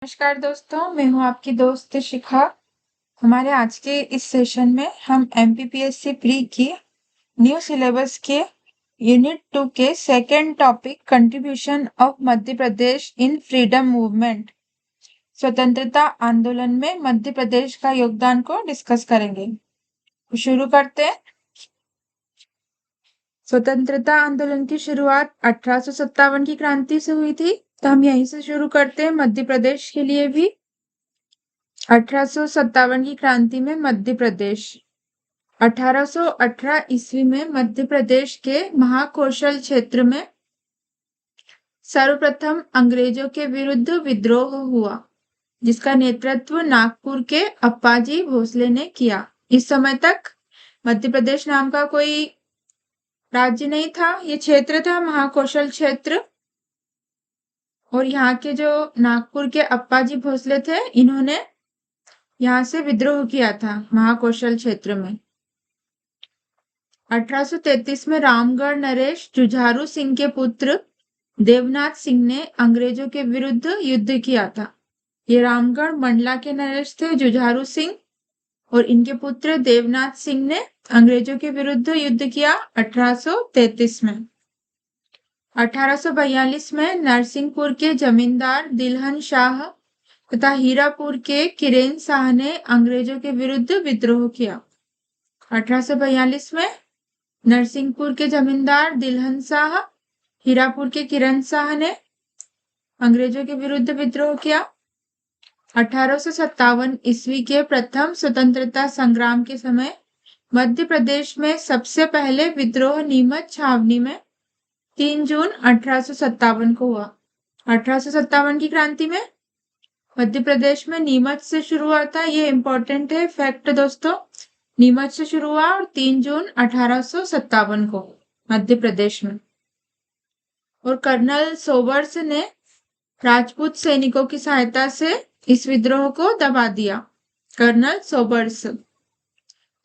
नमस्कार दोस्तों, मैं हूँ आपकी दोस्त शिखा। हमारे आज के इस सेशन में हम एमपीपीएससी प्री की न्यू सिलेबस के यूनिट 2 के second topic contribution of Madhya Pradesh in freedom movement स्वतंत्रता आंदोलन में मध्य प्रदेश का योगदान को डिस्कस करेंगे। तो शुरू करते हैं। स्वतंत्रता आंदोलन की शुरुआत 1857 की क्रांति से हुई थी, तो हम यहीं से शुरू करते हैं। मध्य प्रदेश के लिए भी 1857 की क्रांति में मध्य प्रदेश 1818 ईस्वी में मध्य प्रदेश के महाकौशल क्षेत्र में सर्वप्रथम अंग्रेजों के विरुद्ध विद्रोह हुआ, जिसका नेतृत्व नागपुर के अप्पाजी भोसले ने किया। इस समय तक मध्य प्रदेश नाम का कोई राज्य नहीं था, ये क्षेत्र था महाकौशल क्षेत्र। और यहाँ के जो नागपुर के अप्पाजी भोसले थे, इन्होंने यहाँ से विद्रोह किया था महाकौशल क्षेत्र में। 1833 में रामगढ़ नरेश जुझारू सिंह के पुत्र देवनाथ सिंह ने अंग्रेजों के विरुद्ध युद्ध किया था। ये रामगढ़ मंडला के नरेश थे जुझारू सिंह, और इनके पुत्र देवनाथ सिंह ने अंग्रेजों के विरुद्ध युद्ध किया 1833 में। 1842 में नरसिंहपुर के जमींदार दिलहन शाह तथा हीरापुर के किरेन शाह ने अंग्रेजों के विरुद्ध विद्रोह किया। 1842 में नरसिंहपुर के जमींदार दिलहन शाह, हीरापुर के किरण शाह ने अंग्रेजों के विरुद्ध विद्रोह किया। 1857 ईस्वी के प्रथम स्वतंत्रता संग्राम के समय मध्य प्रदेश में सबसे पहले विद्रोह नीमच छावनी में 3 जून 1857 को हुआ। 1857 की क्रांति में मध्य प्रदेश में नीमच से शुरू हुआ था। ये इंपॉर्टेंट है फैक्ट दोस्तों। नीमच से शुरू हुआ और 3 जून 1857 को मध्य प्रदेश में। और कर्नल सोबर्स ने राजपूत सैनिकों की सहायता से इस विद्रोह को दबा दिया। कर्नल सोबर्स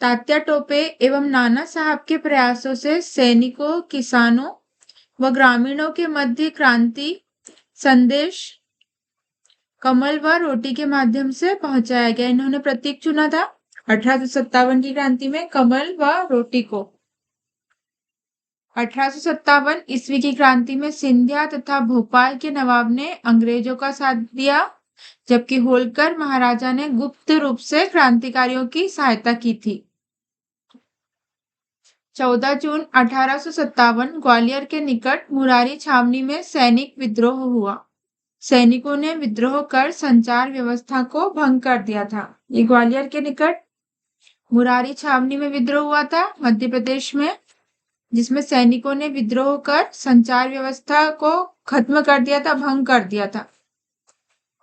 तात्या टोपे एवं नाना साहब के प्रयासों से सैनिकों, किसानों व ग्रामीणों के मध्य क्रांति संदेश कमल व रोटी के माध्यम से पहुंचाया गया। इन्होंने प्रतीक चुना था 1857 की क्रांति में कमल व रोटी को। 1857 ईस्वी की क्रांति में सिंधिया तथा भोपाल के नवाब ने अंग्रेजों का साथ दिया, जबकि होलकर महाराजा ने गुप्त रूप से क्रांतिकारियों की सहायता की थी। 14 जून 1857 ग्वालियर के निकट मुरारी छावनी में सैनिक विद्रोह हुआ। सैनिकों ने विद्रोह कर संचार व्यवस्था को भंग कर दिया था। ये ग्वालियर के निकट मुरारी छावनी में विद्रोह हुआ था मध्य प्रदेश में, जिसमें सैनिकों ने विद्रोह कर संचार व्यवस्था को खत्म कर दिया था, भंग कर दिया था।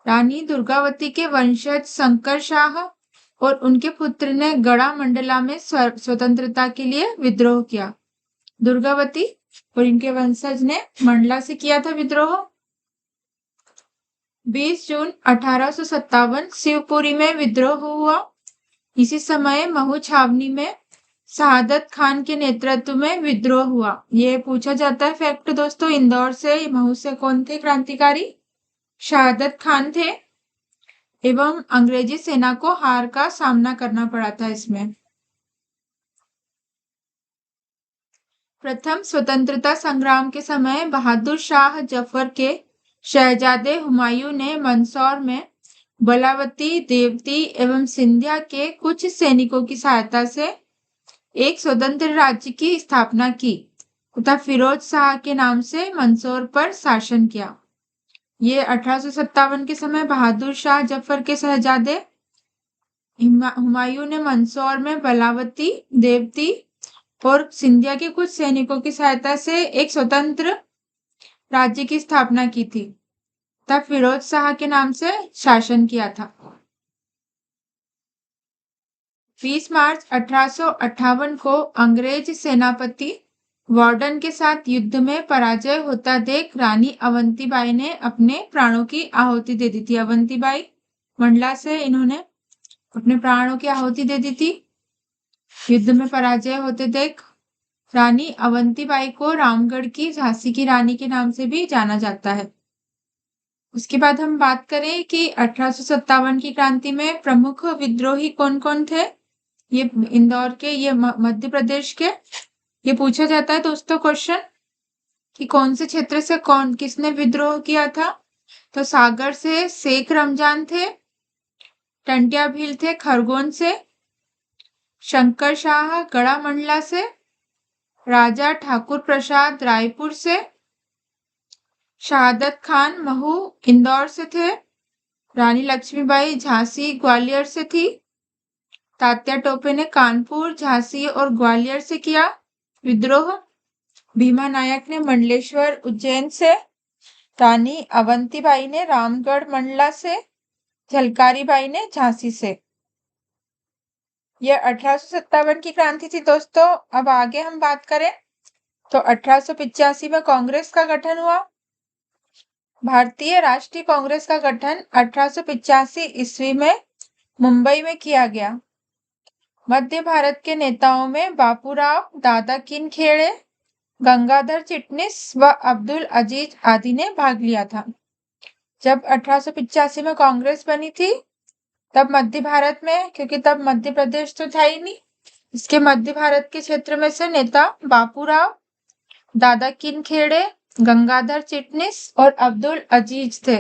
रानी दुर्गावती के वंशज शंकर शाह और उनके पुत्र ने गढ़ा मंडला में स्वतंत्रता के लिए विद्रोह किया। दुर्गावती और इनके वंशज ने मंडला से किया था विद्रोह। 20 जून 1857 शिवपुरी में विद्रोह हुआ। इसी समय महू छावनी में शहादत खान के नेतृत्व में विद्रोह हुआ। ये पूछा जाता है फैक्ट दोस्तों, इंदौर से महू से कौन थे क्रांतिकारी? शहादत खान थे, एवं अंग्रेजी सेना को हार का सामना करना पड़ा था इसमें। प्रथम स्वतंत्रता संग्राम के समय बहादुर शाह जफर के शहजादे हुमायूं ने मंदसौर में बलावती, देवती एवं सिंधिया के कुछ सैनिकों की सहायता से एक स्वतंत्र राज्य की स्थापना की तथा फिरोज शाह के नाम से मंदसौर पर शासन किया। ये 1857 के समय बहादुर शाह जफर के शहजादे हुमायूं ने मंदसौर में बलावती, देवती और सिंधिया के कुछ सैनिकों की सहायता से एक स्वतंत्र राज्य की स्थापना की थी तथा फिरोज शाह के नाम से शासन किया था। 20 मार्च 1858 को अंग्रेज सेनापति वार्डन के साथ युद्ध में पराजय होता देख रानी अवंतीबाई ने अपने प्राणों की आहुति दे दी थी। अवंतीबाई मंडला से इन्होंने अपने प्राणों की आहुति दे दी थी। युद्ध में पराजय होते देख रानी अवंतीबाई को रामगढ़ की झांसी की रानी के नाम से भी जाना जाता है। उसके बाद हम बात करें कि 1857 की क्रांति में प्रमुख विद्रोही कौन कौन थे। ये इंदौर के, ये मध्य प्रदेश के। ये पूछा जाता है दोस्तों क्वेश्चन कि कौन से क्षेत्र से कौन किसने विद्रोह किया था। तो सागर से शेख रमजान थे, टंट्या भील थे खरगोन से, शंकर शाह गड़ा मंडला से, राजा ठाकुर प्रसाद रायपुर से, शहादत खान महू इंदौर से थे, रानी लक्ष्मीबाई झांसी ग्वालियर से थी, तात्या टोपे ने कानपुर झांसी और ग्वालियर से किया विद्रोह, भीमा नायक ने मंडलेश्वर उज्जैन से, रानी अवंतीबाई ने रामगढ़ मंडला से, झलकारी बाई ने झांसी से। यह 1857 की क्रांति थी दोस्तों। अब आगे हम बात करें तो 1885 में कांग्रेस का गठन हुआ। भारतीय राष्ट्रीय कांग्रेस का गठन 1885 ईस्वी में मुंबई में किया गया। मध्य भारत के नेताओं में बापूराव, दादा किन खेड़े, गंगाधर चिटनिस व अब्दुल अजीज आदि ने भाग लिया था। जब 1885 में कांग्रेस बनी थी तब मध्य भारत में, क्योंकि तब मध्य प्रदेश तो था ही नहीं, इसके मध्य भारत के क्षेत्र में से नेता बापूराव, दादा किन खेड़े, गंगाधर चिटनिस और अब्दुल अजीज थे।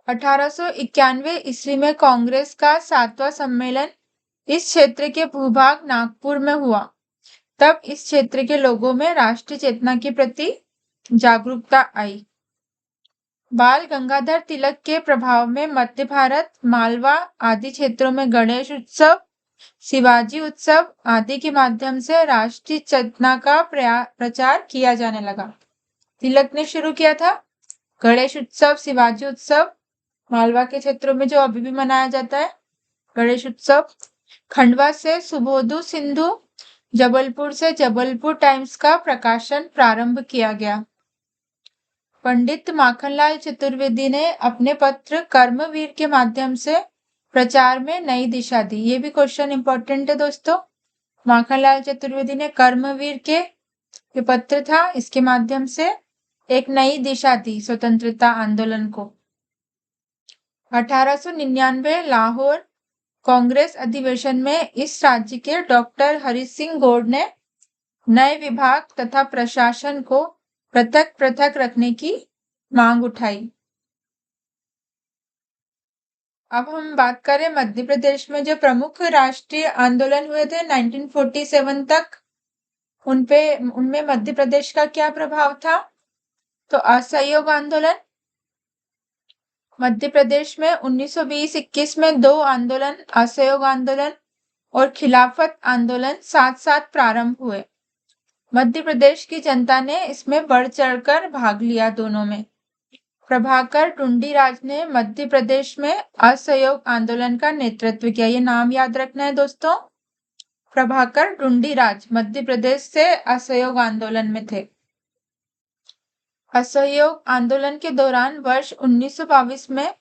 1891 ईस्वी में कांग्रेस का 7वां सम्मेलन इस क्षेत्र के भूभाग नागपुर में हुआ। तब इस क्षेत्र के लोगों में राष्ट्रीय चेतना के प्रति जागरूकता आई। बाल गंगाधर तिलक के प्रभाव में मध्य भारत, मालवा आदि क्षेत्रों में गणेश उत्सव, शिवाजी उत्सव आदि के माध्यम से राष्ट्रीय चेतना का प्रचार किया जाने लगा। तिलक ने शुरू किया था गणेश उत्सव, शिवाजी उत्सव, मालवा के क्षेत्रों में जो अभी भी मनाया जाता है गणेश उत्सव। खंडवा से सुबोधु सिंधु, जबलपुर से जबलपुर टाइम्स का प्रकाशन प्रारंभ किया गया। पंडित माखनलाल चतुर्वेदी ने अपने पत्र कर्मवीर के माध्यम से प्रचार में नई दिशा दी। ये भी क्वेश्चन इंपॉर्टेंट है दोस्तों। माखनलाल चतुर्वेदी ने कर्मवीर के ये पत्र था, इसके माध्यम से एक नई दिशा दी स्वतंत्रता आंदोलन को। 1899 लाहौर कांग्रेस अधिवेशन में इस राज्य के डॉक्टर हरि सिंह गौड़ ने नए विभाग तथा प्रशासन को पृथक पृथक रखने की मांग उठाई। अब हम बात करें मध्य प्रदेश में जो प्रमुख राष्ट्रीय आंदोलन हुए थे 1947 तक, उनमें मध्य प्रदेश का क्या प्रभाव था। तो असहयोग आंदोलन मध्य प्रदेश में 1920-21 में 2 आंदोलन, असहयोग आंदोलन और खिलाफत आंदोलन साथ साथ प्रारंभ हुए। मध्य प्रदेश की जनता ने इसमें बढ़ चढ़कर भाग लिया दोनों में। प्रभाकर टुंडीराज ने मध्य प्रदेश में असहयोग आंदोलन का नेतृत्व किया। ये नाम याद रखना है दोस्तों। प्रभाकर टुंडीराज मध्य प्रदेश से असहयोग आंदोलन में थे। असहयोग आंदोलन के दौरान वर्ष 1922 में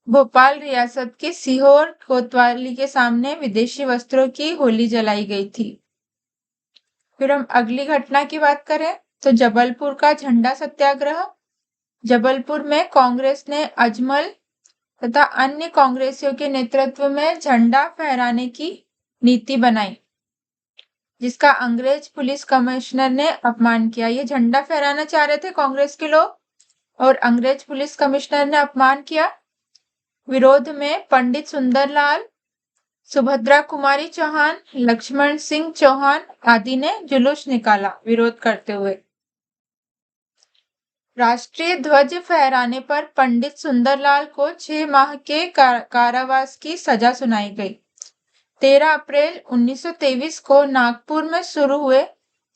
भोपाल रियासत के सीहोर कोतवाली के सामने विदेशी वस्त्रों की होली जलाई गई थी। फिर हम अगली घटना की बात करें तो जबलपुर का झंडा सत्याग्रह। जबलपुर में कांग्रेस ने अजमल तथा अन्य कांग्रेसियों के नेतृत्व में झंडा फहराने की नीति बनाई, जिसका अंग्रेज पुलिस कमिश्नर ने अपमान किया। ये झंडा फहराना चाह रहे थे कांग्रेस के लोग और अंग्रेज पुलिस कमिश्नर ने अपमान किया। विरोध में पंडित सुंदरलाल, सुभद्रा कुमारी चौहान, लक्ष्मण सिंह चौहान आदि ने जुलूस निकाला विरोध करते हुए। राष्ट्रीय ध्वज फहराने पर पंडित सुंदरलाल को 6 माह के कारावास की सजा सुनाई गई। 13 अप्रैल 1923 को नागपुर में शुरू हुए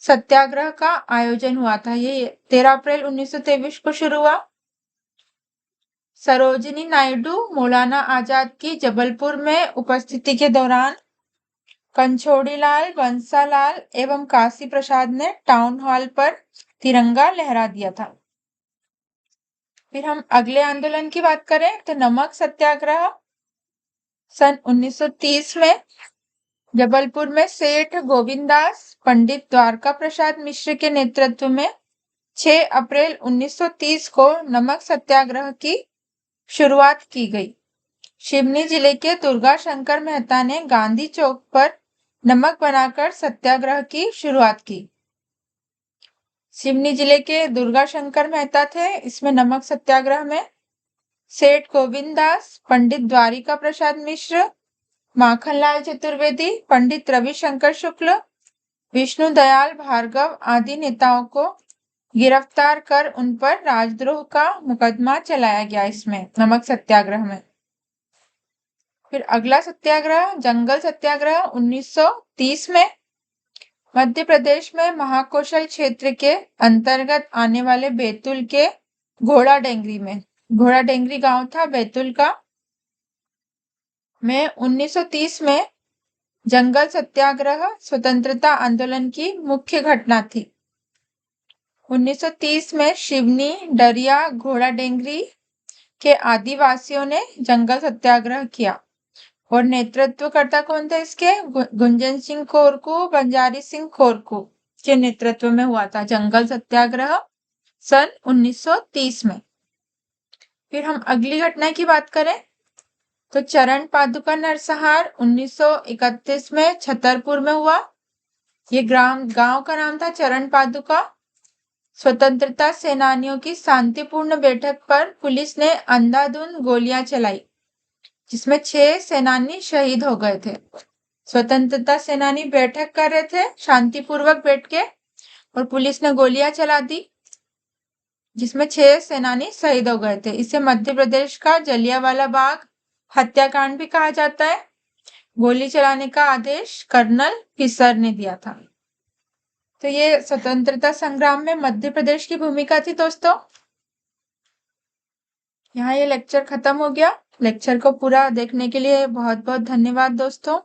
सत्याग्रह का आयोजन हुआ था। ये 13 अप्रैल 1923 को शुरू हुआ। सरोजिनी नायडू, मौलाना आजाद की जबलपुर में उपस्थिति के दौरान कंछोड़ीलाल, बंसालाल एवं काशी प्रसाद ने टाउन हॉल पर तिरंगा लहरा दिया था। फिर हम अगले आंदोलन की बात करें तो नमक सत्याग्रह। सन 1930 में जबलपुर में सेठ गोविंददास, पंडित द्वारका प्रसाद मिश्र के नेतृत्व में 6 अप्रैल 1930 को नमक सत्याग्रह की शुरुआत की गई। सिवनी जिले के दुर्गा शंकर मेहता ने गांधी चौक पर नमक बनाकर सत्याग्रह की शुरुआत की। सिवनी जिले के दुर्गा शंकर मेहता थे इसमें नमक सत्याग्रह में। सेठ गोविंद दास, पंडित द्वारिका प्रसाद मिश्र, माखनलाल चतुर्वेदी, पंडित रविशंकर शुक्ल, विष्णु दयाल भार्गव आदि नेताओं को गिरफ्तार कर उन पर राजद्रोह का मुकदमा चलाया गया इसमें नमक सत्याग्रह में। फिर अगला सत्याग्रह जंगल सत्याग्रह 1930 में मध्य प्रदेश में महाकौशल क्षेत्र के अंतर्गत आने वाले बैतूल के घोड़ा डेंगरी गांव था बैतूल का में 1930 में जंगल सत्याग्रह स्वतंत्रता आंदोलन की मुख्य घटना थी। 1930 में सिवनी, डरिया, घोड़ा डेंगरी के आदिवासियों ने जंगल सत्याग्रह किया और नेतृत्वकर्ता कौन थे इसके? गुंजन सिंह खोरकू, बंजारी सिंह खोरकू के नेतृत्व में हुआ था जंगल सत्याग्रह सन 1930 में। फिर हम अगली घटना की बात करें तो चरण पादुका नरसंहार 1931 में छतरपुर में हुआ। ये गांव का नाम था चरण पादुका। स्वतंत्रता सेनानियों की शांतिपूर्ण बैठक पर पुलिस ने अंधाधुंध गोलियां चलाई जिसमें 6 सेनानी शहीद हो गए थे। स्वतंत्रता सेनानी बैठक कर रहे थे शांतिपूर्वक बैठ के और पुलिस ने गोलियां चला दी जिसमें 6 सेनानी शहीद हो गए थे। इसे मध्य प्रदेश का जलियांवाला बाग हत्याकांड भी कहा जाता है। गोली चलाने का आदेश कर्नल फिशर ने दिया था। तो ये स्वतंत्रता संग्राम में मध्य प्रदेश की भूमिका थी दोस्तों। यहाँ ये लेक्चर खत्म हो गया। लेक्चर को पूरा देखने के लिए बहुत बहुत धन्यवाद दोस्तों।